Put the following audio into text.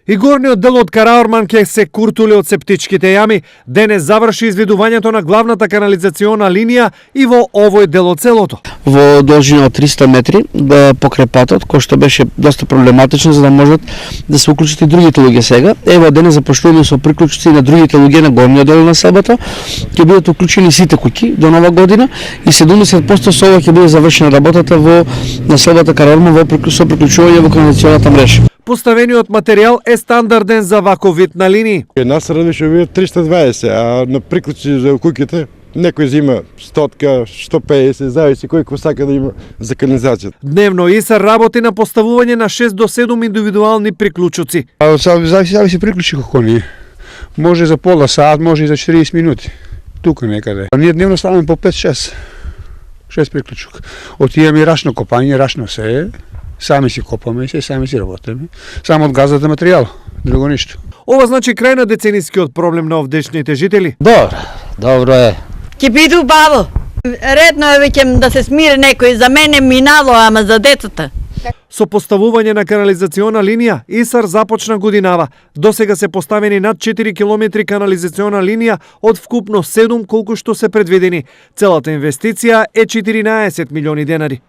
И горниот дел од Караорман ќе се куртули од септичките јами. Денес заврши изведувањето на главната канализациона линија и во овој дел од селото. Во должина од 300 метри покрај патот, кој што беше доста проблематично за да можат да се уклучат и другите луѓе сега. Ево денес започнуваме со приклучици на другите луѓе на горниот дел на селото. Ќе бидат уклучени сите куќи до нова година и 70% со ова ќе биде завршена работата во населбата Караорман со приклучување во канализационата мрежа. Поставениот материјал е стандарден за ваков вид на линии. Нас радише биде 320, а на приклучи за куќите некој зима 100, 150, зависи кој сака да има за канализацијата. Дневно ИСАР работи на поставување на 6 до 7 индивидуални приклучоци. Зависи приклучи како ние. Може за пола сат, може и за 40 минути. Тука некаде. Ние дневно ставаме по 5-6 приклучок. Отиваме и рачно копање, рачно се. Сами си копаме и сами си работиме. Само од газата материјал, друго ништо. Ова значи крај на деценискиот проблем на овдешните жители. Добро е. Ќе биде убаво. Редно е веќе да се смири некој, за мене минало, ама за децата. Со поставување на канализациона линија, ИСАР започна годинава. Досега се поставени над 4 километри канализациона линија од вкупно 7 колку што се предвидени. Целата инвестиција е 14 милиони денари.